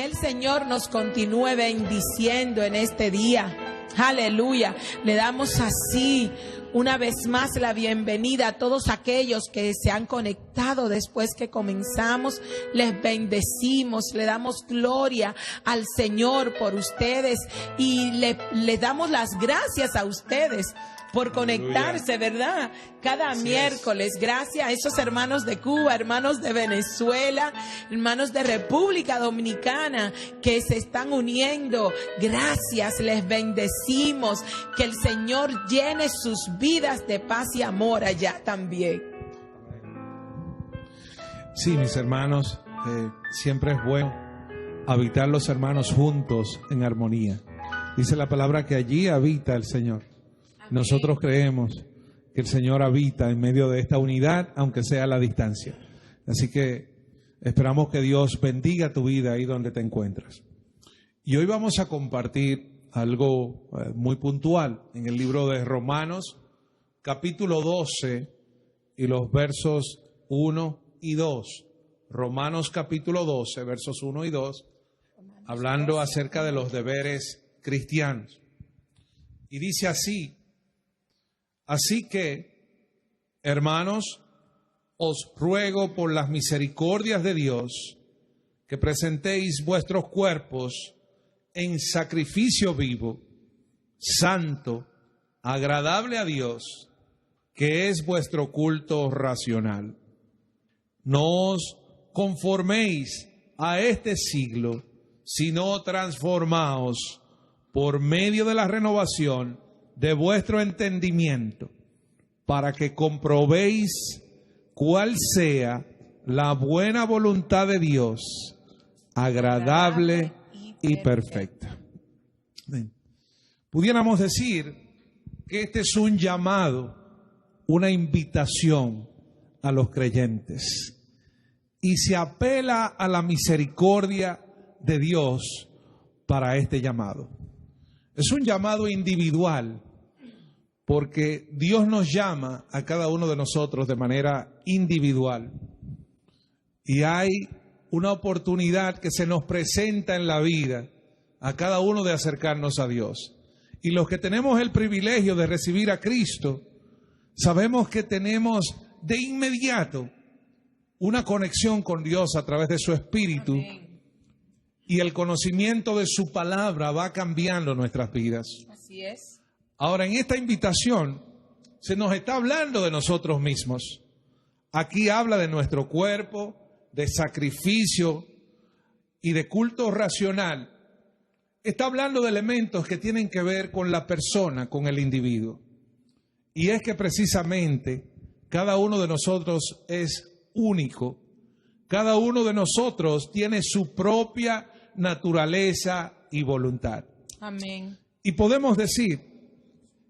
Que el Señor nos continúe bendiciendo en este día. Aleluya. Le damos así una vez más la bienvenida a todos aquellos que se han conectado después que comenzamos. Les bendecimos, le damos gloria al Señor por ustedes y le damos las gracias a ustedes por conectarse, ¿verdad? Cada miércoles, gracias a esos hermanos de Cuba, hermanos de Venezuela, hermanos de República Dominicana que se están uniendo. Gracias, les bendecimos. Que el Señor llene sus vidas de paz y amor allá también. Sí, mis hermanos, siempre es bueno habitar los hermanos juntos en armonía. Dice la palabra que allí habita el Señor. Nosotros creemos que el Señor habita en medio de esta unidad, aunque sea a la distancia. Así que esperamos que Dios bendiga tu vida ahí donde te encuentras. Y hoy vamos a compartir algo muy puntual en el libro de Romanos, capítulo 12 y los versos 1 y 2. Romanos capítulo 12, versos 1 y 2, hablando acerca de los deberes cristianos. Y dice así: así que, hermanos, os ruego por las misericordias de Dios que presentéis vuestros cuerpos en sacrificio vivo, santo, agradable a Dios, que es vuestro culto racional. No os conforméis a este siglo, sino transformaos por medio de la renovación de vuestro entendimiento, para que comprobéis cuál sea la buena voluntad de Dios, agradable y perfecta. Pudiéramos decir que este es un llamado, una invitación a los creyentes, y se apela a la misericordia de Dios para este llamado. Es un llamado individual, porque Dios nos llama a cada uno de nosotros de manera individual. Y hay una oportunidad que se nos presenta en la vida a cada uno de acercarnos a Dios. Y los que tenemos el privilegio de recibir a Cristo, sabemos que tenemos de inmediato una conexión con Dios a través de su Espíritu. Amén. Y el conocimiento de su palabra va cambiando nuestras vidas. Así es. Ahora, en esta invitación se nos está hablando de nosotros mismos. Aquí habla de nuestro cuerpo, de sacrificio y de culto racional. Está hablando de elementos que tienen que ver con la persona, con el individuo. Y es que precisamente cada uno de nosotros es único. Cada uno de nosotros tiene su propia naturaleza y voluntad. Amén. Y podemos decir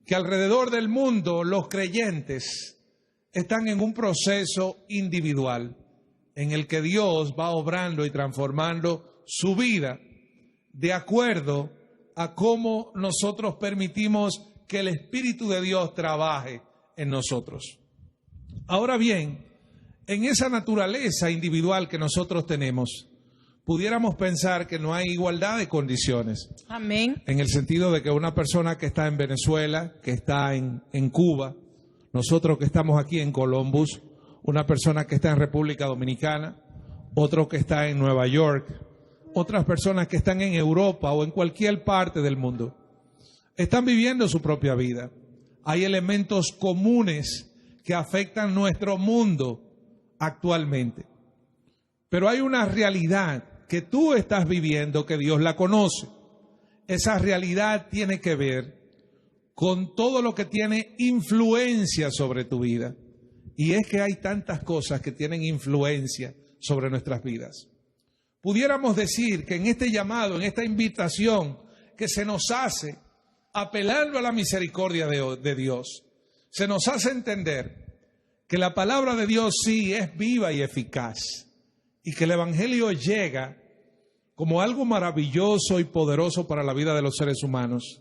que alrededor del mundo los creyentes están en un proceso individual en el que Dios va obrando y transformando su vida de acuerdo a cómo nosotros permitimos que el Espíritu de Dios trabaje en nosotros. Ahora bien, en esa naturaleza individual que nosotros tenemos, pudiéramos pensar que no hay igualdad de condiciones. Amén. En el sentido de que una persona que está en Venezuela, que está en Cuba, nosotros que estamos aquí en Columbus, una persona que está en República Dominicana, otro que está en Nueva York, otras personas que están en Europa o en cualquier parte del mundo, están viviendo su propia vida. Hay elementos comunes que afectan nuestro mundo actualmente. Pero hay una realidad que tú estás viviendo que Dios la conoce. Esa realidad tiene que ver con todo lo que tiene influencia sobre tu vida. Y es que hay tantas cosas que tienen influencia sobre nuestras vidas. Pudiéramos decir que en este llamado, en esta invitación que se nos hace, apelando a la misericordia de Dios, se nos hace entender que la palabra de Dios sí es viva y eficaz. Y que el Evangelio llega como algo maravilloso y poderoso para la vida de los seres humanos.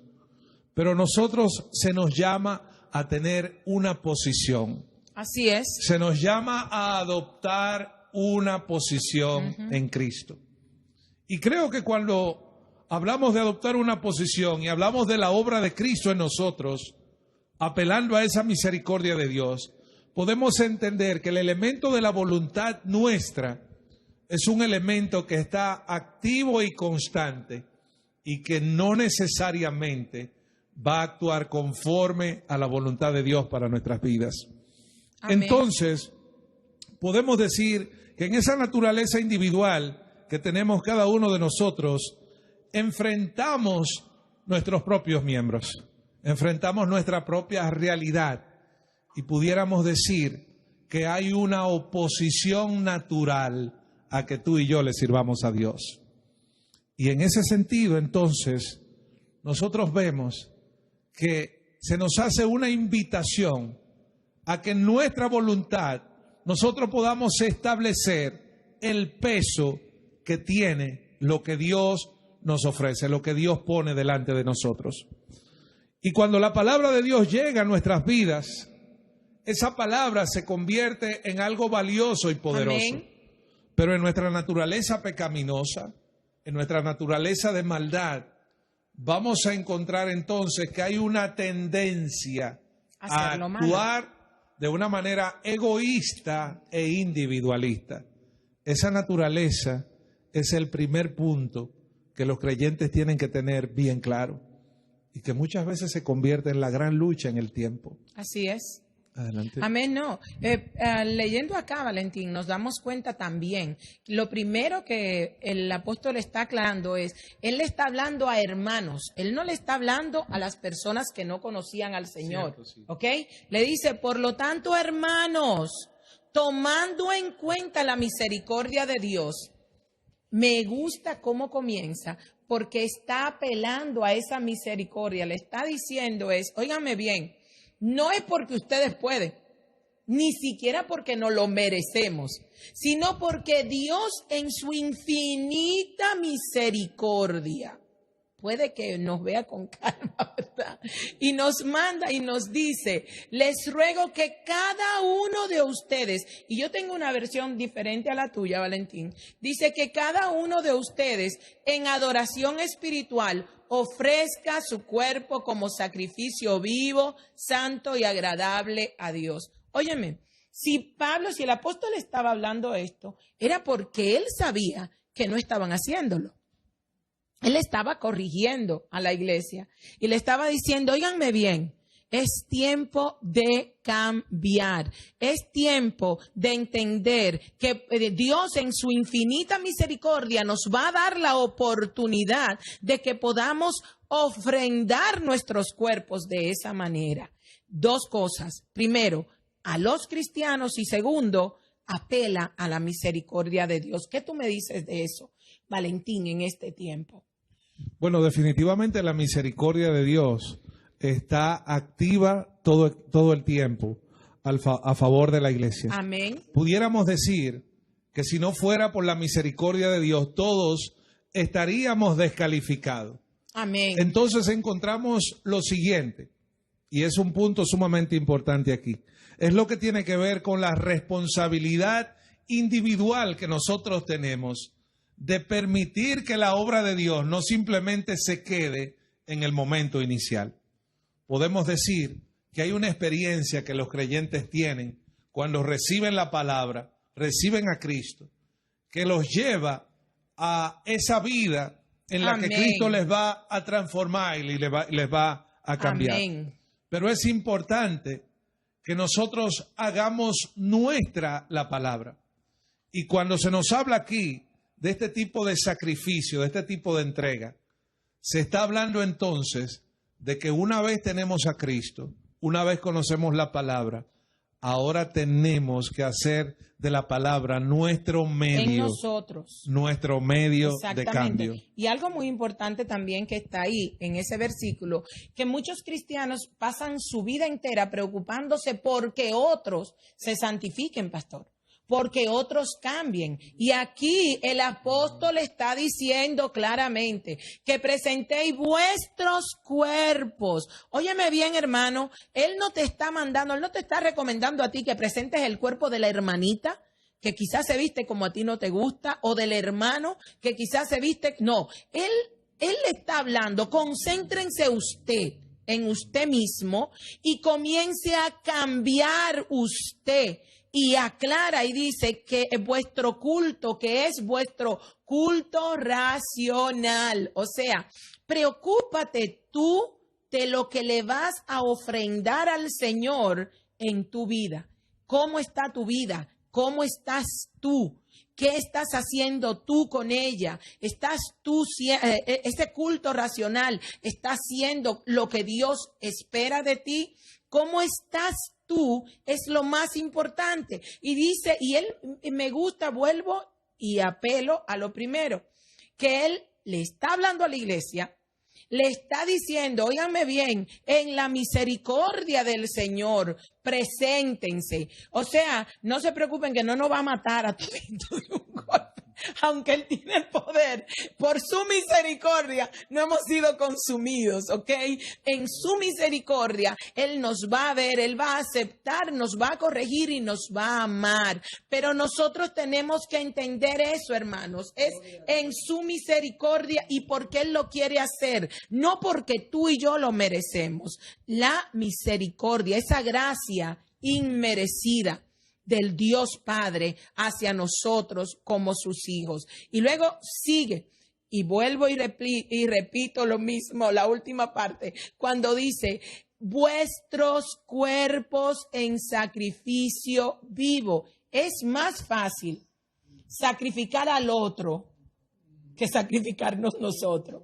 Pero nosotros se nos llama a tener una posición. Así es. Se nos llama a adoptar una posición en Cristo. Y creo que cuando hablamos de adoptar una posición y hablamos de la obra de Cristo en nosotros, apelando a esa misericordia de Dios, podemos entender que el elemento de la voluntad nuestra es un elemento que está activo y constante y que no necesariamente va a actuar conforme a la voluntad de Dios para nuestras vidas. Amén. Entonces, podemos decir que en esa naturaleza individual que tenemos cada uno de nosotros, enfrentamos nuestros propios miembros, enfrentamos nuestra propia realidad y pudiéramos decir que hay una oposición natural a que tú y yo le sirvamos a Dios. Y en ese sentido, entonces, nosotros vemos que se nos hace una invitación a que en nuestra voluntad nosotros podamos establecer el peso que tiene lo que Dios nos ofrece, lo que Dios pone delante de nosotros. Y cuando la palabra de Dios llega a nuestras vidas, esa palabra se convierte en algo valioso y poderoso. Amén. Pero en nuestra naturaleza pecaminosa, en nuestra naturaleza de maldad, vamos a encontrar entonces que hay una tendencia a actuar de una manera egoísta e individualista. Esa naturaleza es el primer punto que los creyentes tienen que tener bien claro y que muchas veces se convierte en la gran lucha en el tiempo. Así es. Adelante. Amén, no. Leyendo acá, Valentín, nos damos cuenta también, lo primero que el apóstol está aclarando es, él le está hablando a hermanos, él no le está hablando a las personas que no conocían al Señor, cierto, sí. ¿Ok? Le dice, por lo tanto, hermanos, tomando en cuenta la misericordia de Dios, me gusta cómo comienza, porque está apelando a esa misericordia, le está diciendo óigame bien, no es porque ustedes pueden, ni siquiera porque nos lo merecemos, sino porque Dios en su infinita misericordia puede que nos vea con calma, ¿verdad? Y nos manda y nos dice, les ruego que cada uno de ustedes, y yo tengo una versión diferente a la tuya, Valentín, dice que cada uno de ustedes en adoración espiritual ofrezca su cuerpo como sacrificio vivo, santo y agradable a Dios. Óyeme, si el apóstol estaba hablando esto, era porque él sabía que no estaban haciéndolo. Él estaba corrigiendo a la iglesia y le estaba diciendo, óiganme bien, es tiempo de cambiar, es tiempo de entender que Dios en su infinita misericordia nos va a dar la oportunidad de que podamos ofrendar nuestros cuerpos de esa manera. Dos cosas, primero, a los cristianos y segundo, apela a la misericordia de Dios. ¿Qué tú me dices de eso, Valentín, en este tiempo? Bueno, definitivamente la misericordia de Dios está activa todo el tiempo a favor de la iglesia. Amén. Pudiéramos decir que si no fuera por la misericordia de Dios, todos estaríamos descalificados. Amén. Entonces encontramos lo siguiente, y es un punto sumamente importante aquí. Es lo que tiene que ver con la responsabilidad individual que nosotros tenemos de permitir que la obra de Dios no simplemente se quede en el momento inicial. Podemos decir que hay una experiencia que los creyentes tienen cuando reciben la palabra, reciben a Cristo, que los lleva a esa vida en la Amén. Que Cristo les va a transformar y les va a cambiar. Amén. Pero es importante que nosotros hagamos nuestra la palabra. Y cuando se nos habla aquí de este tipo de sacrificio, de este tipo de entrega, se está hablando entonces de que una vez tenemos a Cristo, una vez conocemos la palabra, ahora tenemos que hacer de la palabra nuestro medio. En nosotros. Nuestro medio de cambio. Y algo muy importante también que está ahí en ese versículo, que muchos cristianos pasan su vida entera preocupándose porque otros se santifiquen, pastor. Porque otros cambien. Y aquí el apóstol está diciendo claramente que presentéis vuestros cuerpos. Óyeme bien, hermano, él no te está mandando, él no te está recomendando a ti que presentes el cuerpo de la hermanita que quizás se viste como a ti no te gusta, o del hermano que quizás se viste. No, él le está hablando. Concéntrense usted en usted mismo y comience a cambiar usted. Y aclara y dice que vuestro culto, que es vuestro culto racional. O sea, preocúpate tú de lo que le vas a ofrendar al Señor en tu vida. ¿Cómo está tu vida? ¿Cómo estás tú? ¿Qué estás haciendo tú con ella? ¿Estás tú, ese culto racional, está haciendo lo que Dios espera de ti? ¿Cómo estás tú? Es lo más importante. Y dice, y él me gusta, vuelvo y apelo a lo primero, que él le está hablando a la iglesia, le está diciendo, óiganme bien, en la misericordia del Señor, preséntense. O sea, no se preocupen que no nos va a matar a todos de un golpe, aunque Él tiene el poder. Por su misericordia no hemos sido consumidos, ¿ok? En su misericordia Él nos va a ver, Él va a aceptar, nos va a corregir y nos va a amar. Pero nosotros tenemos que entender eso, hermanos. Es en su misericordia y porque Él lo quiere hacer, no porque tú y yo lo merecemos. La misericordia, esa gracia inmerecida del Dios Padre hacia nosotros como sus hijos. Y luego sigue, y vuelvo y repito lo mismo, la última parte, cuando dice, vuestros cuerpos en sacrificio vivo. Es más fácil sacrificar al otro que sacrificarnos nosotros.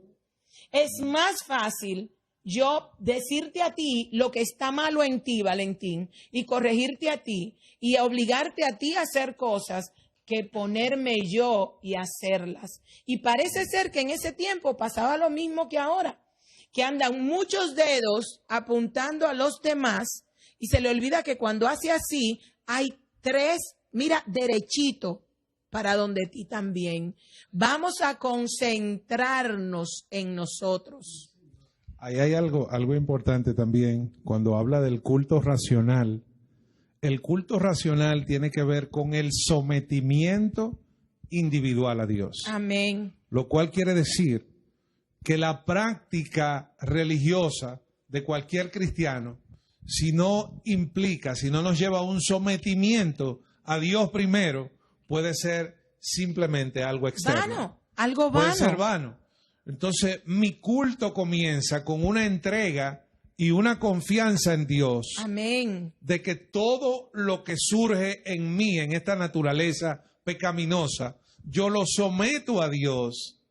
Es más fácil yo decirte a ti lo que está malo en ti, Valentín, y corregirte a ti y obligarte a ti a hacer cosas que ponerme yo y hacerlas. Y parece ser que en ese tiempo pasaba lo mismo que ahora, que andan muchos dedos apuntando a los demás y se le olvida que cuando hace así hay tres, mira, derechito para donde ti también. Vamos a concentrarnos en nosotros. Ahí hay algo importante también cuando habla del culto racional. El culto racional tiene que ver con el sometimiento individual a Dios. Amén. Lo cual quiere decir que la práctica religiosa de cualquier cristiano, si no nos lleva a un sometimiento a Dios primero, puede ser simplemente algo externo. Algo vano. Puede ser vano. Entonces, mi culto comienza con una entrega y una confianza en Dios. Amén. De que todo lo que surge en mí, en esta naturaleza pecaminosa, yo lo someto a Dios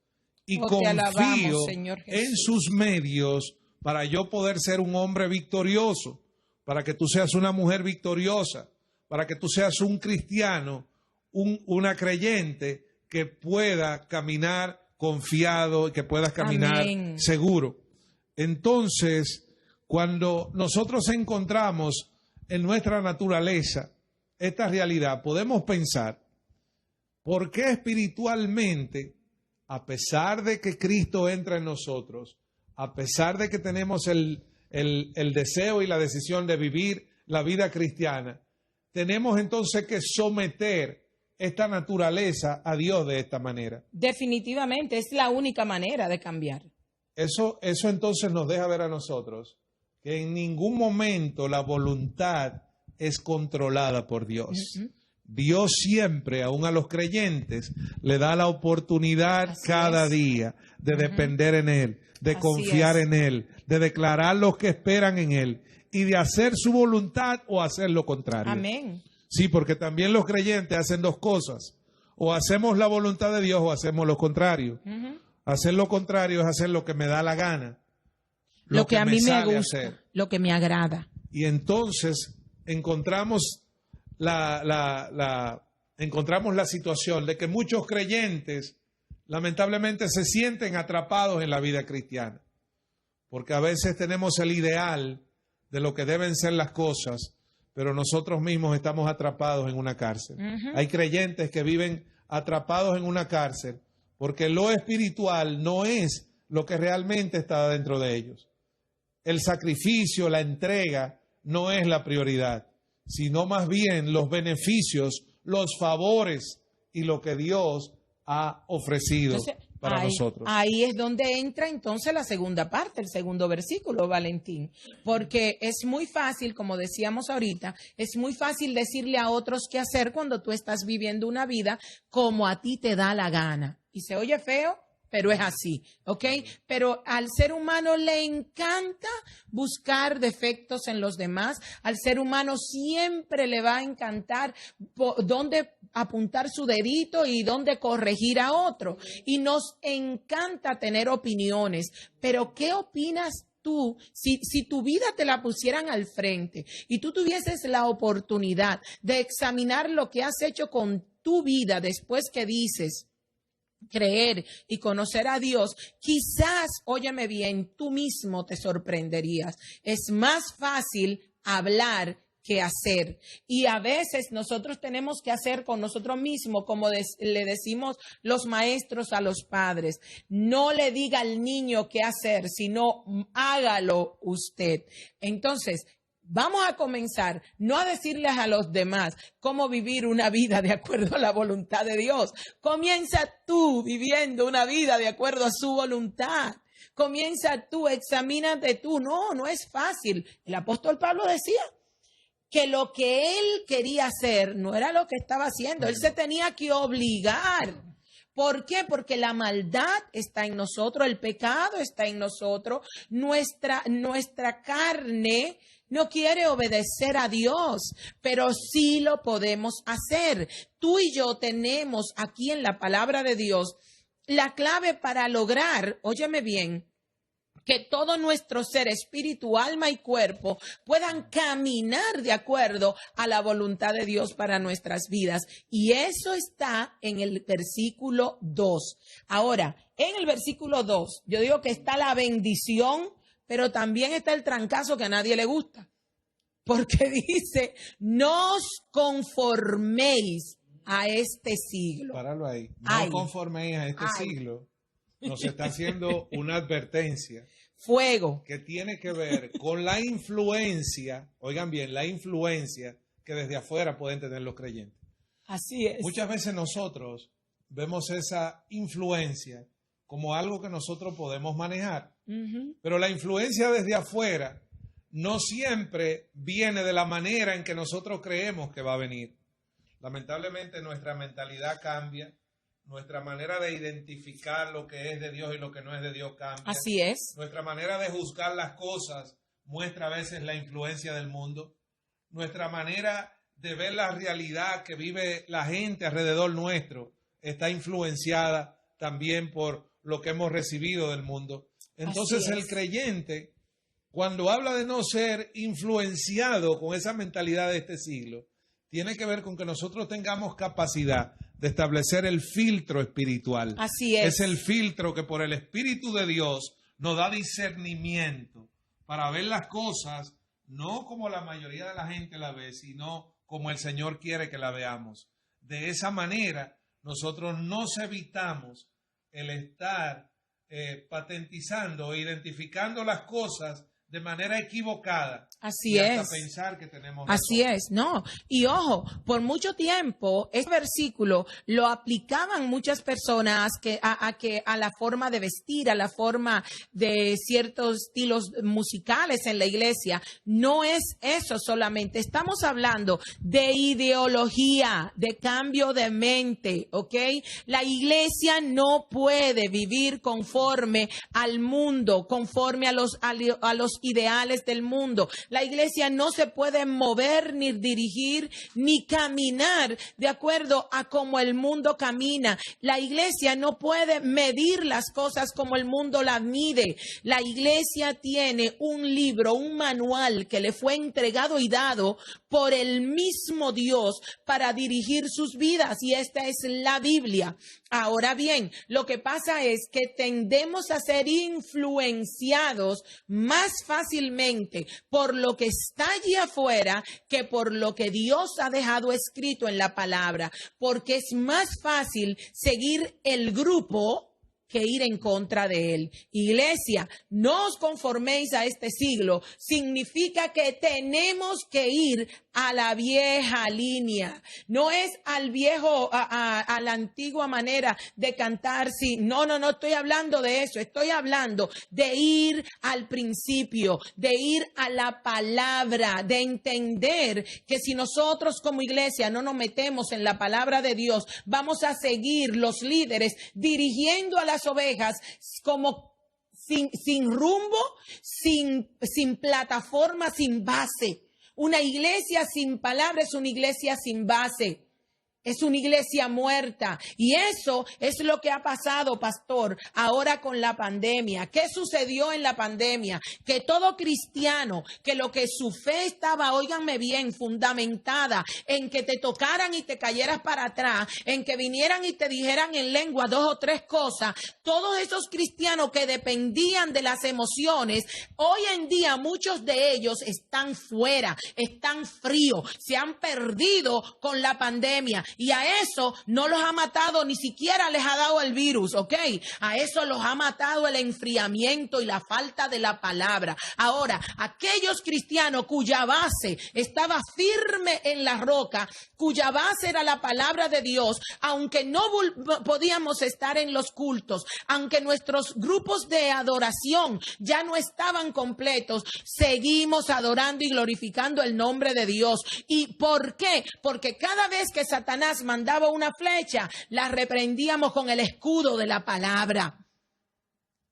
y confío en sus medios para yo poder ser un hombre victorioso, para que tú seas una mujer victoriosa, para que tú seas un cristiano, una creyente que pueda caminar confiado y que puedas caminar Amén. Seguro. Entonces, cuando nosotros encontramos en nuestra naturaleza esta realidad, podemos pensar, ¿por qué espiritualmente, a pesar de que Cristo entra en nosotros, a pesar de que tenemos el deseo y la decisión de vivir la vida cristiana, tenemos entonces que someter esta naturaleza a Dios de esta manera? Definitivamente, es la única manera de cambiar. Eso entonces nos deja ver a nosotros que en ningún momento la voluntad es controlada por Dios. Dios siempre, aún a los creyentes, le da la oportunidad cada día de depender en Él, de confiar en Él, de declarar los que esperan en Él y de hacer su voluntad o hacer lo contrario. Amén. Sí, porque también los creyentes hacen dos cosas. O hacemos la voluntad de Dios o hacemos lo contrario. Hacer lo contrario es hacer lo que me da la gana. Lo que a mí me gusta, lo que me agrada. Y entonces encontramos encontramos la situación de que muchos creyentes lamentablemente se sienten atrapados en la vida cristiana. Porque a veces tenemos el ideal de lo que deben ser las cosas, pero nosotros mismos estamos atrapados en una cárcel. Hay creyentes que viven atrapados en una cárcel porque lo espiritual no es lo que realmente está dentro de ellos. El sacrificio, la entrega, no es la prioridad, sino más bien los beneficios los favores y lo que Dios ha ofrecido para nosotros. Ahí es donde entra entonces la segunda parte, el segundo versículo, Valentín. Porque es muy fácil, como decíamos ahorita, es muy fácil decirle a otros qué hacer cuando tú estás viviendo una vida como a ti te da la gana. Y se oye feo, pero es así, ¿ok? Pero al ser humano le encanta buscar defectos en los demás. Al ser humano siempre le va a encantar dónde apuntar su dedito y dónde corregir a otro. Y nos encanta tener opiniones. Pero ¿qué opinas tú, si tu vida te la pusieran al frente y tú tuvieses la oportunidad de examinar lo que has hecho con tu vida después que dices creer y conocer a Dios, quizás, óyeme bien, tú mismo te sorprenderías. Es más fácil hablar que hacer. Y a veces nosotros tenemos que hacer con nosotros mismos, como le decimos los maestros a los padres. No le diga al niño qué hacer, sino hágalo usted. Entonces, vamos a comenzar no a decirles a los demás cómo vivir una vida de acuerdo a la voluntad de Dios. Comienza tú viviendo una vida de acuerdo a su voluntad. Comienza tú, examínate tú. No es fácil. El apóstol Pablo decía que lo que él quería hacer no era lo que estaba haciendo. Él se tenía que obligar. ¿Por qué? Porque la maldad está en nosotros, el pecado está en nosotros, nuestra carne no quiere obedecer a Dios, pero sí lo podemos hacer. Tú y yo tenemos aquí en la palabra de Dios la clave para lograr, óyeme bien, que todo nuestro ser, espíritu, alma y cuerpo puedan caminar de acuerdo a la voluntad de Dios para nuestras vidas. Y eso está en el versículo 2. Ahora, en el versículo 2, yo digo que está la bendición, pero también está el trancazo que a nadie le gusta. Porque dice, no os conforméis a este siglo. Páralo ahí. No conforméis a este siglo. Nos está haciendo una advertencia. Fuego. Que tiene que ver con la influencia, oigan bien, la influencia que desde afuera pueden tener los creyentes. Así es. Muchas veces nosotros vemos esa influencia como algo que nosotros podemos manejar. Pero la influencia desde afuera no siempre viene de la manera en que nosotros creemos que va a venir. Lamentablemente nuestra mentalidad cambia. Nuestra manera de identificar lo que es de Dios y lo que no es de Dios cambia. Así es. Nuestra manera de juzgar las cosas muestra a veces la influencia del mundo. Nuestra manera de ver la realidad que vive la gente alrededor nuestro está influenciada también por lo que hemos recibido del mundo. Entonces el creyente, cuando habla de no ser influenciado con esa mentalidad de este siglo, tiene que ver con que nosotros tengamos capacidad de establecer el filtro espiritual. Así es. Es el filtro que por el Espíritu de Dios nos da discernimiento para ver las cosas no como la mayoría de la gente la ve, sino como el Señor quiere que la veamos. De esa manera nosotros nos evitamos el estar patentizando o identificando las cosas de manera equivocada. Así es. Hasta pensar que tenemos Así es, no. Y ojo, por mucho tiempo, este versículo lo aplicaban muchas personas a la forma de vestir, a la forma de ciertos estilos musicales en la iglesia. No es eso solamente. Estamos hablando de ideología, de cambio de mente, ¿ok? La iglesia no puede vivir conforme al mundo, conforme a los ideales del mundo. La iglesia no se puede mover, ni dirigir, ni caminar de acuerdo a cómo el mundo camina. La iglesia no puede medir las cosas como el mundo las mide. La iglesia tiene un libro, un manual que le fue entregado y dado por el mismo Dios para dirigir sus vidas, y esta es la Biblia. Ahora bien, lo que pasa es que tendemos a ser influenciados más fácilmente por lo que está allí afuera que por lo que Dios ha dejado escrito en la palabra, porque es más fácil seguir el grupo que ir en contra de él. Iglesia, no os conforméis a este siglo. Significa que tenemos que ir a la vieja línea, no es al viejo, a la antigua manera de cantar. Sí, no estoy hablando de eso, estoy hablando de ir al principio, de ir a la palabra, de entender que si nosotros como iglesia no nos metemos en la palabra de Dios, vamos a seguir los líderes dirigiendo a las ovejas como sin rumbo, sin plataforma, sin base. Una iglesia sin palabra es una iglesia sin base. Es una iglesia muerta. Y eso es lo que ha pasado, pastor, ahora con la pandemia. ¿Qué sucedió en la pandemia? Que todo cristiano, que lo que su fe estaba, óiganme bien, fundamentada en que te tocaran y te cayeras para atrás, en que vinieran y te dijeran en lengua 2 o 3 cosas, todos esos cristianos que dependían de las emociones, hoy en día muchos de ellos están fuera, están fríos, se han perdido con la pandemia. Y a eso no los ha matado, ni siquiera les ha dado el virus, ¿ok? A eso los ha matado el enfriamiento y la falta de la palabra. Ahora, aquellos cristianos cuya base estaba firme en la roca, cuya base era la palabra de Dios, aunque no podíamos estar en los cultos, aunque nuestros grupos de adoración ya no estaban completos, seguimos adorando y glorificando el nombre de Dios. ¿Y por qué? Porque cada vez que Satanás mandaba una flecha, la reprendíamos con el escudo de la palabra.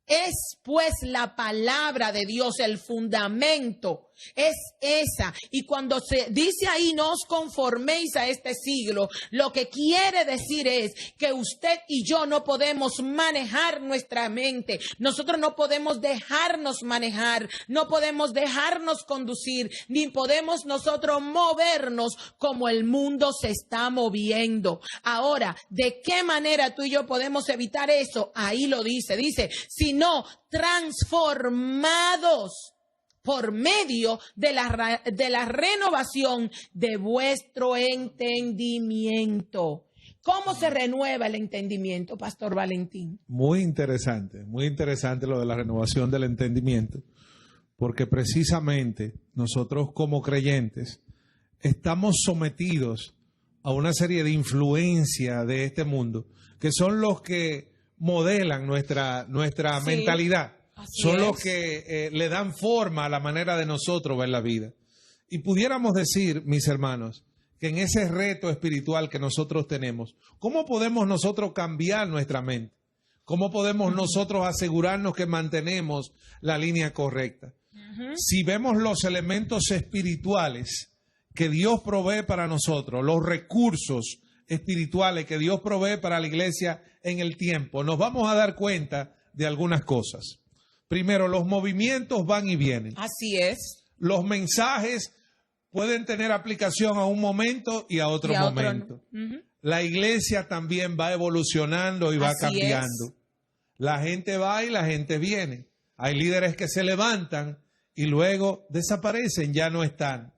Es pues la palabra de Dios el fundamento, es esa. Y cuando se dice ahí, no os conforméis a este siglo, lo que quiere decir es que usted y yo no podemos manejar nuestra mente. Nosotros no podemos dejarnos manejar, no podemos dejarnos conducir, ni podemos nosotros movernos como el mundo se está moviendo. Ahora, ¿de qué manera tú y yo podemos evitar eso? Ahí lo dice, sino transformados por medio de la renovación de vuestro entendimiento. ¿Cómo se renueva el entendimiento, Pastor Valentín? Muy interesante lo de la renovación del entendimiento, porque precisamente nosotros como creyentes estamos sometidos a una serie de influencias de este mundo, que son los que modelan nuestra mentalidad. Son los que le dan forma a la manera de nosotros ver la vida. Y pudiéramos decir, mis hermanos, que en ese reto espiritual que nosotros tenemos, ¿cómo podemos nosotros cambiar nuestra mente? ¿Cómo podemos nosotros asegurarnos que mantenemos la línea correcta? Si vemos los elementos espirituales que Dios provee para nosotros, los recursos espirituales que Dios provee para la iglesia en el tiempo, nos vamos a dar cuenta de algunas cosas. Primero, los movimientos van y vienen. Así es. Los mensajes pueden tener aplicación a un momento y a otro momento. La iglesia también va evolucionando y va cambiando. La gente va y la gente viene. Hay líderes que se levantan y luego desaparecen, ya no están.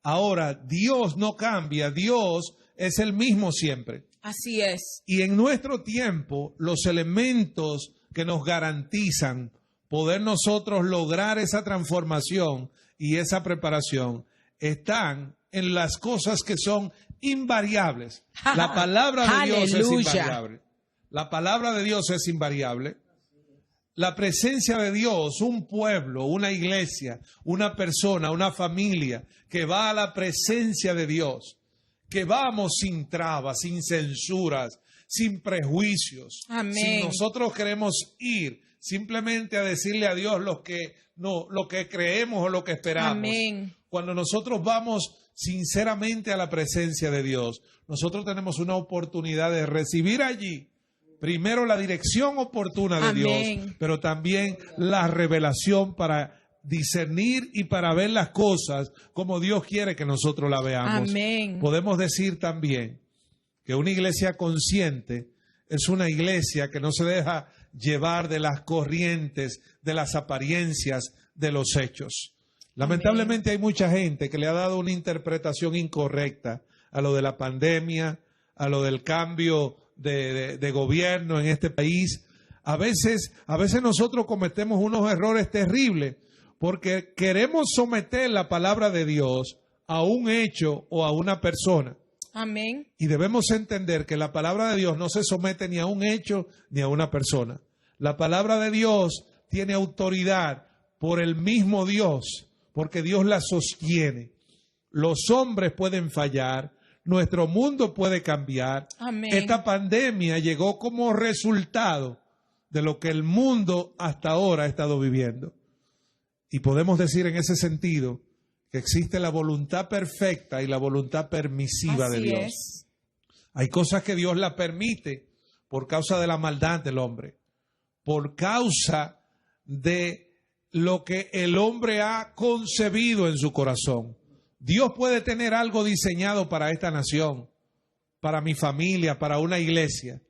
Ahora, Dios no cambia, Dios es el mismo siempre. Así es. Y en nuestro tiempo, los elementos que nos garantizan poder nosotros lograr esa transformación y esa preparación están en las cosas que son invariables. La palabra de Dios es invariable. La palabra de Dios es invariable. La presencia de Dios, un pueblo, una iglesia, una persona, una familia que va a la presencia de Dios, que vamos sin trabas, sin censuras, sin prejuicios. Amén. Si nosotros queremos ir simplemente a decirle a Dios lo que creemos o lo que esperamos. Amén. Cuando nosotros vamos sinceramente a la presencia de Dios, nosotros tenemos una oportunidad de recibir allí primero la dirección oportuna de Amén. Dios, pero también la revelación para discernir y para ver las cosas como Dios quiere que nosotros la veamos. Amén. Podemos decir también que una iglesia consciente es una iglesia que no se deja llevar de las corrientes, de las apariencias, de los hechos. Lamentablemente hay mucha gente que le ha dado una interpretación incorrecta a lo de la pandemia, a lo del cambio de gobierno en este país. A veces nosotros cometemos unos errores terribles porque queremos someter la palabra de Dios a un hecho o a una persona. Amén. Y debemos entender que la palabra de Dios no se somete ni a un hecho ni a una persona. La palabra de Dios tiene autoridad por el mismo Dios, porque Dios la sostiene. Los hombres pueden fallar, nuestro mundo puede cambiar. Amén. Esta pandemia llegó como resultado de lo que el mundo hasta ahora ha estado viviendo. Y podemos decir en ese sentido que existe la voluntad perfecta y la voluntad permisiva de Dios. Es. Hay cosas que Dios la permite por causa de la maldad del hombre, por causa de lo que el hombre ha concebido en su corazón. Dios puede tener algo diseñado para esta nación, para mi familia, para una iglesia.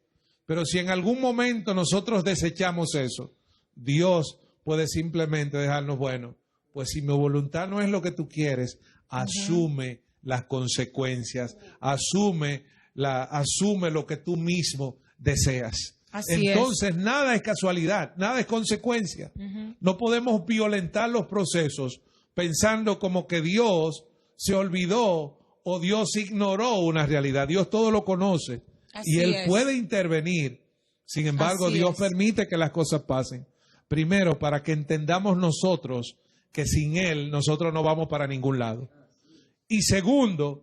Pero si en algún momento nosotros desechamos eso, Dios puede simplemente dejarnos, bueno, pues si mi voluntad no es lo que tú quieres, asume las consecuencias, asume lo que tú mismo deseas. Entonces, nada es casualidad, nada es consecuencia. No podemos violentar los procesos pensando como que Dios se olvidó o Dios ignoró una realidad. Dios todo lo conoce y Él puede intervenir. Sin embargo, Dios permite que las cosas pasen. Primero, para que entendamos nosotros que sin Él nosotros no vamos para ningún lado. Y segundo,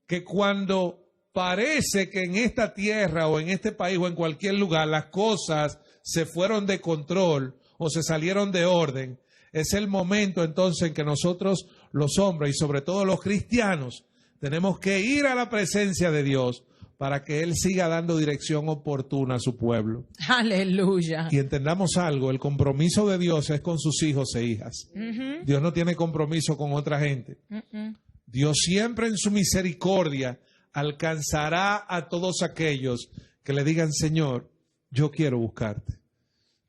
que cuando parece que en esta tierra o en este país o en cualquier lugar las cosas se fueron de control o se salieron de orden, es el momento entonces en que nosotros los hombres y sobre todo los cristianos tenemos que ir a la presencia de Dios para que Él siga dando dirección oportuna a su pueblo. Aleluya. Y entendamos algo, el compromiso de Dios es con sus hijos e hijas. Dios no tiene compromiso con otra gente. Dios siempre en su misericordia alcanzará a todos aquellos que le digan, Señor, yo quiero buscarte,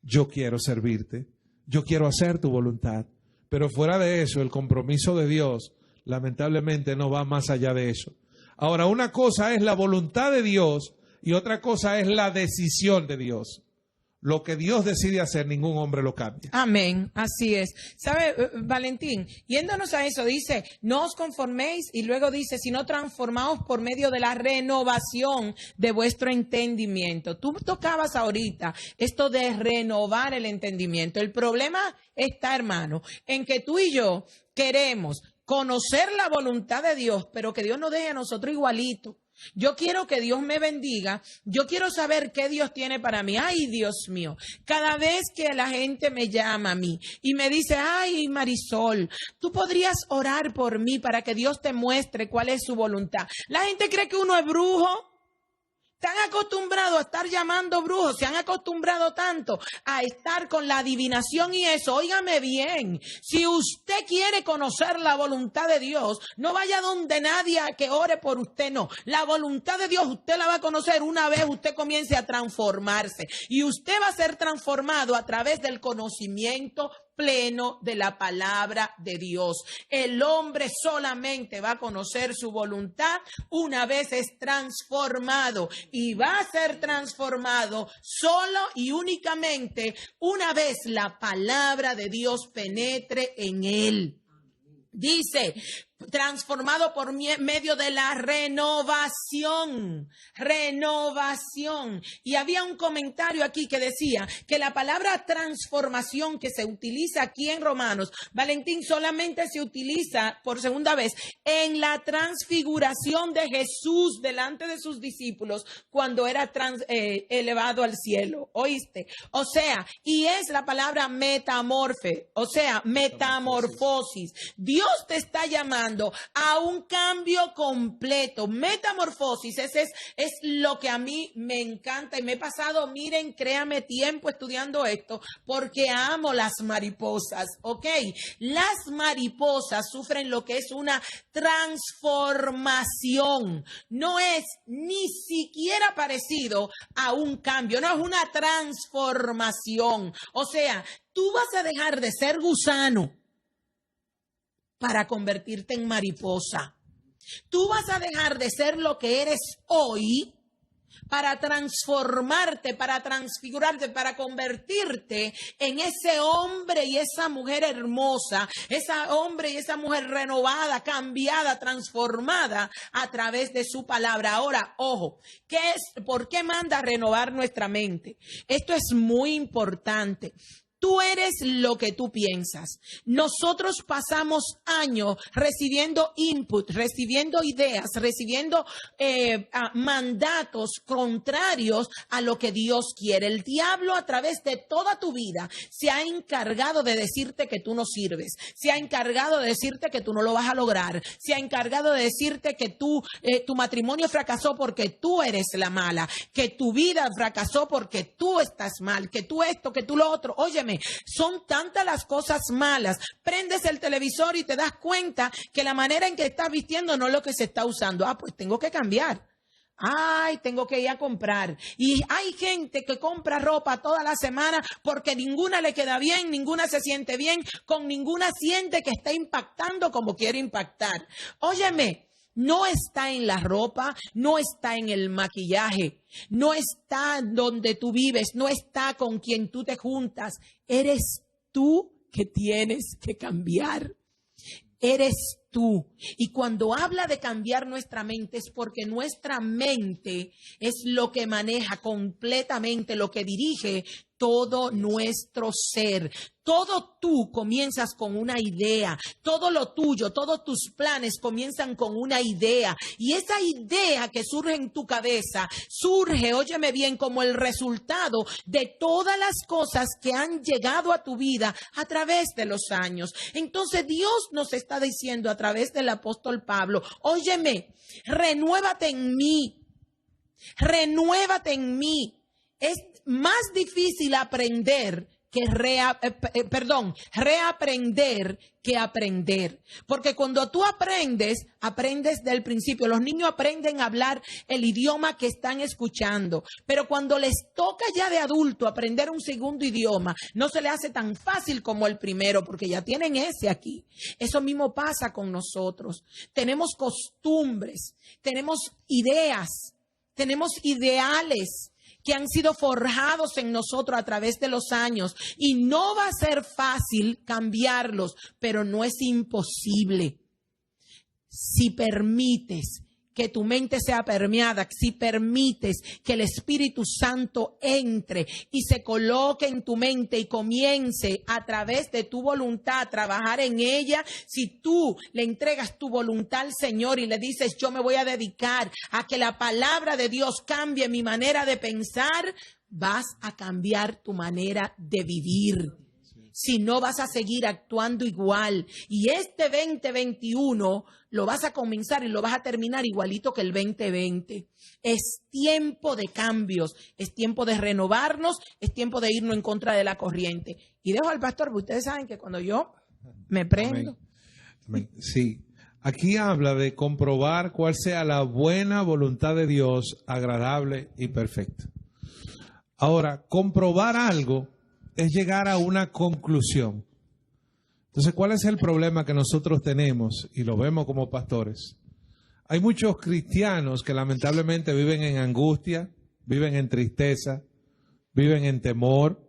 yo quiero servirte, yo quiero hacer tu voluntad. Pero fuera de eso, el compromiso de Dios lamentablemente no va más allá de eso. Ahora, una cosa es la voluntad de Dios y otra cosa es la decisión de Dios. Lo que Dios decide hacer, ningún hombre lo cambia. Amén, así es. ¿Sabe, Valentín? Yéndonos a eso, dice, no os conforméis, y luego dice, sino transformaos por medio de la renovación de vuestro entendimiento. Tú tocabas ahorita esto de renovar el entendimiento. El problema está, hermano, en que tú y yo queremos conocer la voluntad de Dios, pero que Dios nos deje a nosotros igualito. Yo quiero que Dios me bendiga, yo quiero saber qué Dios tiene para mí. Ay, Dios mío, cada vez que la gente me llama a mí y me dice, ay, Marisol, tú podrías orar por mí para que Dios te muestre cuál es su voluntad. La gente cree que uno es brujo. Están acostumbrados a estar llamando brujos, se han acostumbrado tanto a estar con la adivinación y eso. Óigame bien, si usted quiere conocer la voluntad de Dios, no vaya donde nadie a que ore por usted, no. La voluntad de Dios usted la va a conocer una vez usted comience a transformarse. Y usted va a ser transformado a través del conocimiento pleno de la palabra de Dios. El hombre solamente va a conocer su voluntad una vez es transformado, y va a ser transformado solo y únicamente una vez la palabra de Dios penetre en él. Dice, transformado por medio de la renovación. Y había un comentario aquí que decía que la palabra transformación que se utiliza aquí en Romanos, Valentín, solamente se utiliza por segunda vez en la transfiguración de Jesús delante de sus discípulos cuando era elevado al cielo. ¿Oíste? O sea, y es la palabra metamorfe, o sea, metamorfosis. Dios te está llamando a un cambio completo. Metamorfosis, es lo que a mí me encanta y me he pasado, miren, créame, tiempo estudiando esto porque amo las mariposas, ¿ok? Las mariposas sufren lo que es una transformación. No es ni siquiera parecido a un cambio, no es una transformación. O sea, tú vas a dejar de ser gusano para convertirte en mariposa. Tú vas a dejar de ser lo que eres hoy para transformarte, para transfigurarte, para convertirte en ese hombre y esa mujer hermosa, ese hombre y esa mujer renovada, cambiada, transformada a través de su palabra. Ahora, ojo, ¿por qué manda a renovar nuestra mente? Esto es muy importante. Tú eres lo que tú piensas. Nosotros pasamos años recibiendo input, recibiendo ideas, recibiendo mandatos contrarios a lo que Dios quiere. El diablo a través de toda tu vida se ha encargado de decirte que tú no sirves, se ha encargado de decirte que tú no lo vas a lograr, se ha encargado de decirte que tu matrimonio fracasó porque tú eres la mala, que tu vida fracasó porque tú estás mal, que tú esto, que tú lo otro. Óyeme, son tantas las cosas malas. Prendes el televisor y te das cuenta que la manera en que estás vistiendo no es lo que se está usando. Pues tengo que cambiar. Tengo que ir a comprar. Y hay gente que compra ropa toda la semana porque ninguna le queda bien, ninguna se siente bien, con ninguna siente que está impactando como quiere impactar. Óyeme, no está en la ropa, no está en el maquillaje, no está donde tú vives, no está con quien tú te juntas. Eres tú que tienes que cambiar. Eres tú. Y cuando habla de cambiar nuestra mente es porque nuestra mente es lo que maneja completamente, lo que dirige todo nuestro ser. Todo tú comienzas con una idea. Todo lo tuyo, todos tus planes comienzan con una idea. Y esa idea que surge en tu cabeza, surge, óyeme bien, como el resultado de todas las cosas que han llegado a tu vida a través de los años. Entonces Dios nos está diciendo a través del apóstol Pablo, óyeme, renuévate en mí. Renuévate en mí. Es más difícil aprender que reaprender que aprender. Porque cuando tú aprendes del principio. Los niños aprenden a hablar el idioma que están escuchando. Pero cuando les toca ya de adulto aprender un segundo idioma, no se les hace tan fácil como el primero, porque ya tienen ese aquí. Eso mismo pasa con nosotros. Tenemos costumbres, tenemos ideas, tenemos ideales que han sido forjados en nosotros a través de los años, y no va a ser fácil cambiarlos, pero no es imposible. Si permites que tu mente sea permeada, si permites que el Espíritu Santo entre y se coloque en tu mente y comience a través de tu voluntad a trabajar en ella, si tú le entregas tu voluntad al Señor y le dices, yo me voy a dedicar a que la palabra de Dios cambie mi manera de pensar, vas a cambiar tu manera de vivir. Si no, vas a seguir actuando igual. Y este 2021 lo vas a comenzar y lo vas a terminar igualito que el 2020. Es tiempo de cambios, es tiempo de renovarnos, es tiempo de irnos en contra de la corriente. Y dejo al pastor, porque ustedes saben que cuando yo me prendo. Amén. Sí, aquí habla de comprobar cuál sea la buena voluntad de Dios, agradable y perfecta. Ahora, comprobar algo es llegar a una conclusión. Entonces, ¿cuál es el problema que nosotros tenemos? Y lo vemos como pastores. Hay muchos cristianos que lamentablemente viven en angustia, viven en tristeza, viven en temor,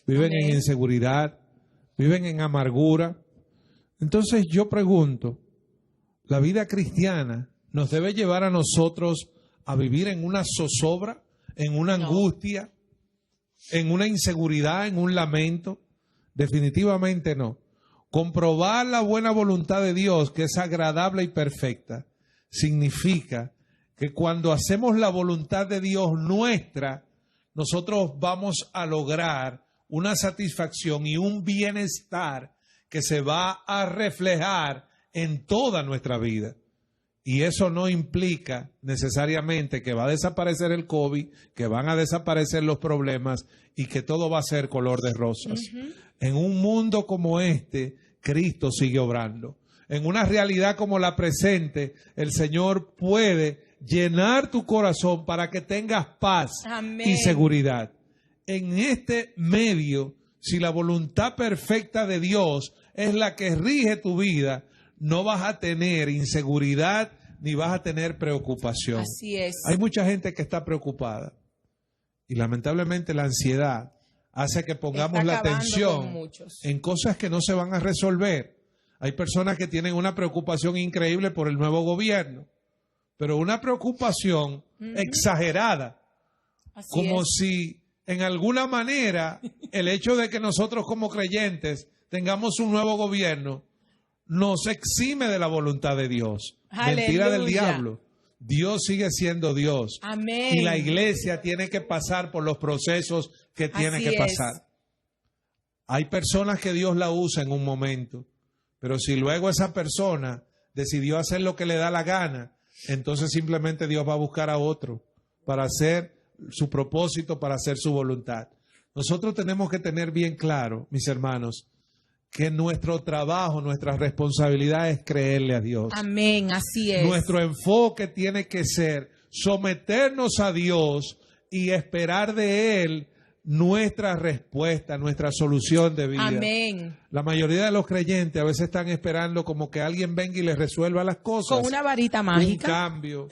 viven en inseguridad, viven en amargura. Entonces yo pregunto, ¿la vida cristiana nos debe llevar a nosotros a vivir en una zozobra, en una angustia, en una inseguridad, en un lamento? Definitivamente no. Comprobar la buena voluntad de Dios, que es agradable y perfecta, significa que cuando hacemos la voluntad de Dios nuestra, nosotros vamos a lograr una satisfacción y un bienestar que se va a reflejar en toda nuestra vida. Y eso no implica necesariamente que va a desaparecer el COVID, que van a desaparecer los problemas y que todo va a ser color de rosas. En un mundo como este, Cristo sigue obrando. En una realidad como la presente, el Señor puede llenar tu corazón para que tengas paz y seguridad. En este medio, si la voluntad perfecta de Dios es la que rige tu vida, no vas a tener inseguridad ni vas a tener preocupación. Así es. Hay mucha gente que está preocupada y lamentablemente la ansiedad hace que pongamos la atención en cosas que no se van a resolver. Hay personas que tienen una preocupación increíble por el nuevo gobierno, pero una preocupación exagerada, Así como es. si en alguna manera el hecho de que nosotros como creyentes tengamos un nuevo gobierno nos exime de la voluntad de Dios. Aleluya. Mentira del diablo. Dios sigue siendo Dios. Amén. Y la iglesia tiene que pasar por los procesos que tiene Así que es. pasar. Hay personas que Dios la usa en un momento, pero si luego esa persona decidió hacer lo que le da la gana, entonces simplemente Dios va a buscar a otro para hacer su propósito, para hacer su voluntad. Nosotros tenemos que tener bien claro, mis hermanos, que nuestro trabajo, nuestra responsabilidad es creerle a Dios. Amén, así es. Nuestro enfoque tiene que ser someternos a Dios y esperar de Él nuestra respuesta, nuestra solución de vida. Amén. La mayoría de los creyentes a veces están esperando como que alguien venga y les resuelva las cosas. Con una varita Un mágica. cambio,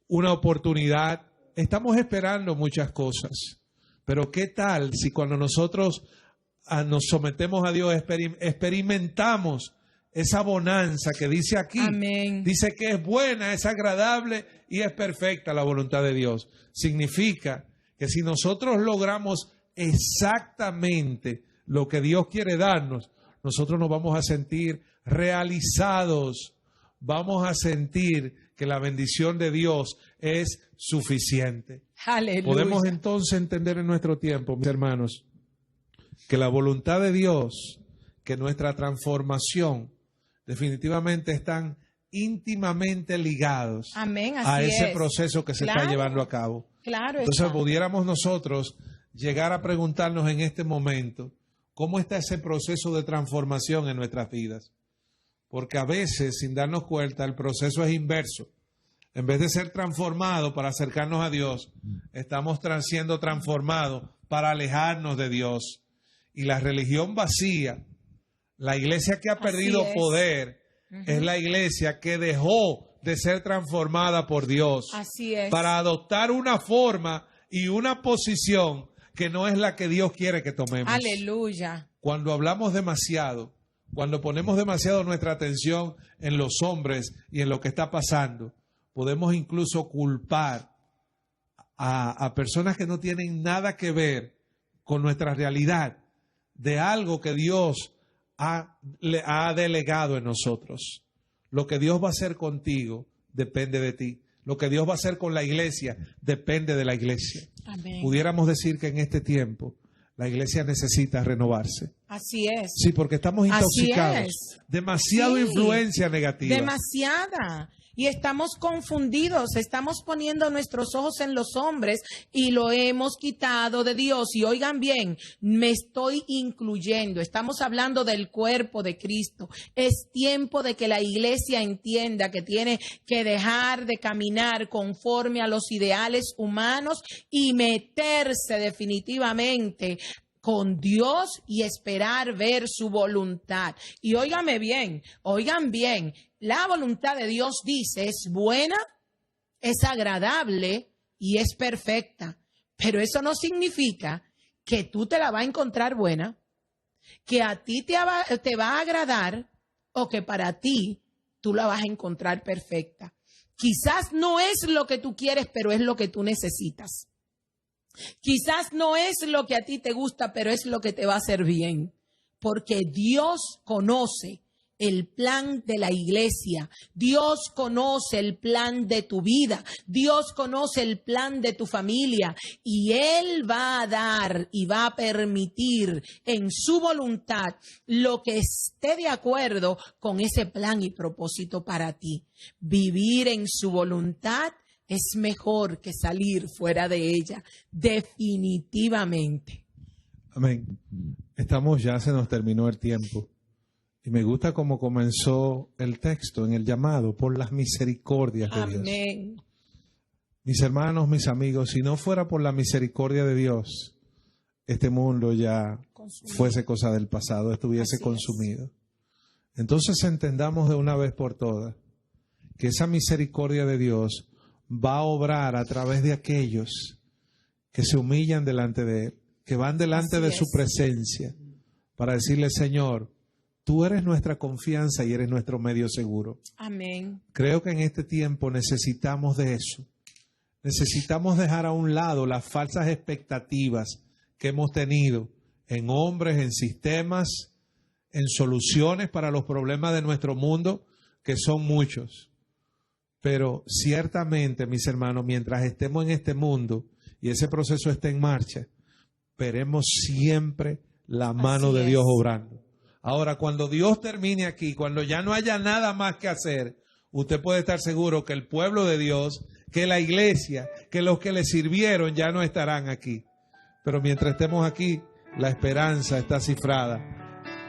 una oportunidad. Estamos esperando muchas cosas. Pero ¿qué tal si cuando nosotros nos sometemos a Dios, experimentamos esa bonanza que dice aquí? Amén. Dice que es buena, es agradable y es perfecta la voluntad de Dios. Significa que si nosotros logramos exactamente lo que Dios quiere darnos, nosotros nos vamos a sentir realizados, vamos a sentir que la bendición de Dios es suficiente. Aleluya. Podemos entonces entender en nuestro tiempo, mis hermanos, que la voluntad de Dios, que nuestra transformación definitivamente están íntimamente ligados Amén, así a ese es. proceso que se Claro. está llevando a cabo. Claro. Entonces está. pudiéramos nosotros llegar a preguntarnos en este momento, ¿cómo está ese proceso de transformación en nuestras vidas? Porque a veces, sin darnos cuenta, el proceso es inverso. En vez de ser transformado para acercarnos a Dios, estamos siendo transformados para alejarnos de Dios. Y la religión vacía, la iglesia que ha perdido poder, es la iglesia que dejó de ser transformada por Dios. Así es. Para adoptar una forma y una posición que no es la que Dios quiere que tomemos. Aleluya. Cuando hablamos demasiado, cuando ponemos demasiado nuestra atención en los hombres y en lo que está pasando, podemos incluso culpar a personas que no tienen nada que ver con nuestra realidad de algo que Dios le ha delegado en nosotros. Lo que Dios va a hacer contigo depende de ti. Lo que Dios va a hacer con la iglesia depende de la iglesia. Amén. Pudiéramos decir que en este tiempo la iglesia necesita renovarse. Así es. Sí, porque estamos intoxicados. Demasiada influencia negativa. Demasiada. Y estamos confundidos, estamos poniendo nuestros ojos en los hombres y lo hemos quitado de Dios. Y oigan bien, me estoy incluyendo, estamos hablando del cuerpo de Cristo. Es tiempo de que la iglesia entienda que tiene que dejar de caminar conforme a los ideales humanos y meterse definitivamente con Dios y esperar ver su voluntad. Y óigame bien, oigan bien, la voluntad de Dios dice es buena, es agradable y es perfecta. Pero eso no significa que tú te la vas a encontrar buena, que a ti te va a agradar o que para ti tú la vas a encontrar perfecta. Quizás no es lo que tú quieres, pero es lo que tú necesitas. Quizás no es lo que a ti te gusta, pero es lo que te va a hacer bien. Porque Dios conoce el plan de la iglesia. Dios conoce el plan de tu vida. Dios conoce el plan de tu familia. Y Él va a dar y va a permitir en su voluntad lo que esté de acuerdo con ese plan y propósito para ti. Vivir en su voluntad es mejor que salir fuera de ella, definitivamente. Amén. Se nos terminó el tiempo. Y me gusta cómo comenzó el texto en el llamado, por las misericordias de Dios. Amén. Mis hermanos, mis amigos, si no fuera por la misericordia de Dios, este mundo ya fuese cosa del pasado, estuviese consumido. Entonces entendamos de una vez por todas que esa misericordia de Dios va a obrar a través de aquellos que se humillan delante de Él, que van delante de su presencia para decirle: Señor, tú eres nuestra confianza y eres nuestro medio seguro. Amén. Creo que en este tiempo necesitamos de eso. Necesitamos dejar a un lado las falsas expectativas que hemos tenido en hombres, en sistemas, en soluciones para los problemas de nuestro mundo, que son muchos. Pero ciertamente, mis hermanos, mientras estemos en este mundo y ese proceso esté en marcha, veremos siempre la mano de Dios obrando. Ahora, cuando Dios termine aquí, cuando ya no haya nada más que hacer, usted puede estar seguro que el pueblo de Dios, que la iglesia, que los que le sirvieron ya no estarán aquí. Pero mientras estemos aquí, la esperanza está cifrada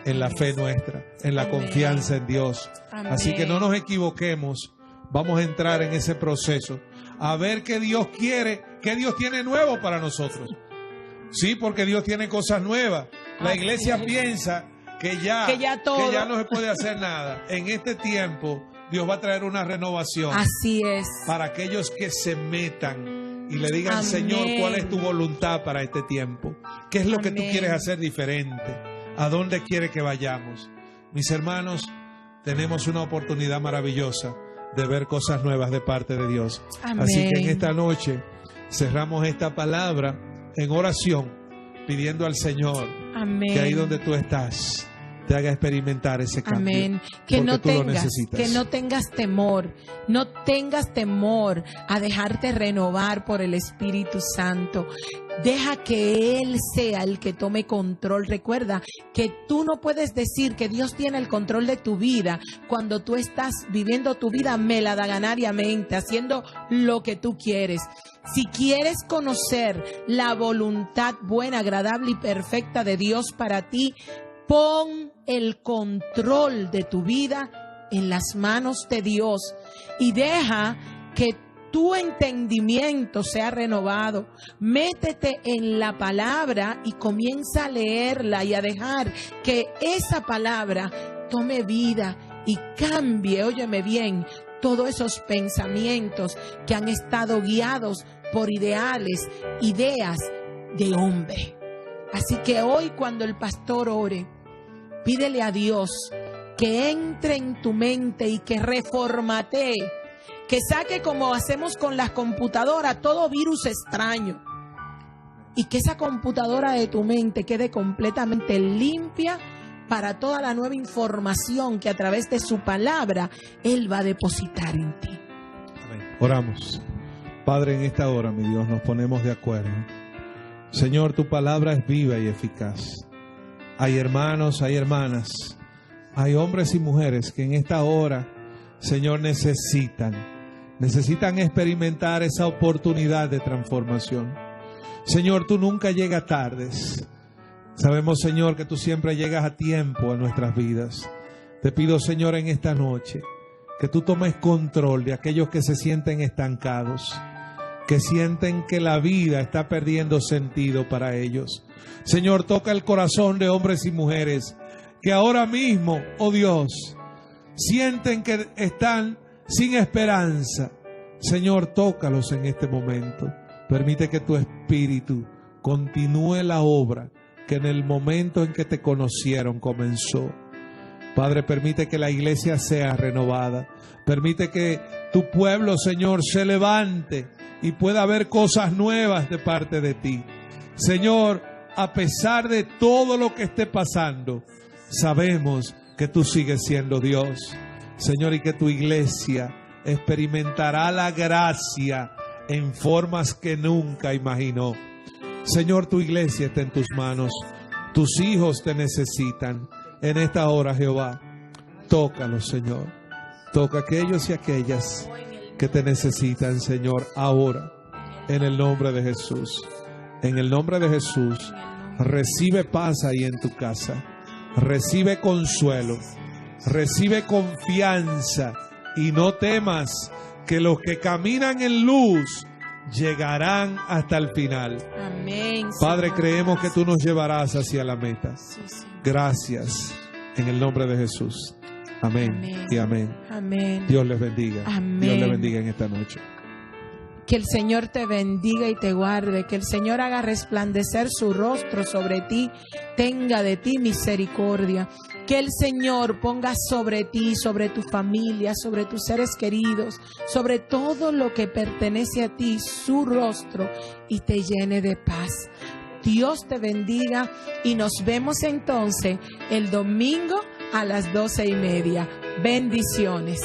en la fe nuestra, en la confianza en Dios. Así que no nos equivoquemos. Vamos a entrar en ese proceso a ver qué Dios quiere, qué Dios tiene nuevo para nosotros. Sí, porque Dios tiene cosas nuevas. La iglesia piensa que ya no se puede hacer nada. En este tiempo Dios va a traer una renovación. Así es. Para aquellos que se metan y le digan: Señor, ¿cuál es tu voluntad para este tiempo? ¿Qué es lo que tú quieres hacer diferente? ¿A dónde quieres que vayamos? Mis hermanos, tenemos una oportunidad maravillosa de ver cosas nuevas de parte de Dios. Así que en esta noche cerramos esta palabra en oración, pidiendo al Señor que ahí donde tú estás te haga experimentar ese cambio. Amén. Que no tengas temor, no tengas temor a dejarte renovar por el Espíritu Santo. Deja que Él sea el que tome control. Recuerda que tú no puedes decir que Dios tiene el control de tu vida cuando tú estás viviendo tu vida meladaganariamente, haciendo lo que tú quieres. Si quieres conocer la voluntad buena, agradable y perfecta de Dios para ti, pon el control de tu vida en las manos de Dios y deja que tu entendimiento sea renovado. Métete en la palabra y comienza a leerla y a dejar que esa palabra tome vida y cambie, óyeme bien, todos esos pensamientos que han estado guiados por ideas de hombre. Así que hoy, cuando el pastor ore, pídele a Dios que entre en tu mente y que reformatee, que saque, como hacemos con las computadoras, todo virus extraño, y que esa computadora de tu mente quede completamente limpia para toda la nueva información que a través de su palabra Él va a depositar en ti. Amén. Oramos. Padre, en esta hora, mi Dios, nos ponemos de acuerdo. Señor, tu palabra es viva y eficaz. Hay hermanos, hay hermanas, hay hombres y mujeres que en esta hora, Señor, necesitan experimentar esa oportunidad de transformación. Señor, tú nunca llegas tardes. Sabemos, Señor, que tú siempre llegas a tiempo a nuestras vidas. Te pido, Señor, en esta noche, que tú tomes control de aquellos que se sienten estancados, que sienten que la vida está perdiendo sentido para ellos. Señor, toca el corazón de hombres y mujeres que ahora mismo, oh Dios, sienten que están sin esperanza. Señor, tócalos en este momento. Permite que tu Espíritu continúe la obra que en el momento en que te conocieron comenzó. Padre, permite que la iglesia sea renovada. Permite que tu pueblo, Señor, se levante y pueda haber cosas nuevas de parte de ti. Señor, a pesar de todo lo que esté pasando, sabemos que tú sigues siendo Dios. Señor, y que tu iglesia experimentará la gracia en formas que nunca imaginó. Señor, tu iglesia está en tus manos. Tus hijos te necesitan. En esta hora, Jehová, tócalos, Señor. Toca a aquellos y aquellas que te necesitan, Señor, ahora. En el nombre de Jesús. En el nombre de Jesús. Recibe paz ahí en tu casa. Recibe consuelo. Recibe confianza. Y no temas, que los que caminan en luz llegarán hasta el final. Amén. Padre, creemos que tú nos llevarás hacia la meta. Gracias en el nombre de Jesús. Amén, Amén. y amén. Amén. Dios les bendiga. Amén. Dios les bendiga en esta noche. Que el Señor te bendiga y te guarde, que el Señor haga resplandecer su rostro sobre ti, tenga de ti misericordia, que el Señor ponga sobre ti, sobre tu familia, sobre tus seres queridos, sobre todo lo que pertenece a ti, su rostro, y te llene de paz. Dios te bendiga y nos vemos entonces el domingo a las 12:30. Bendiciones.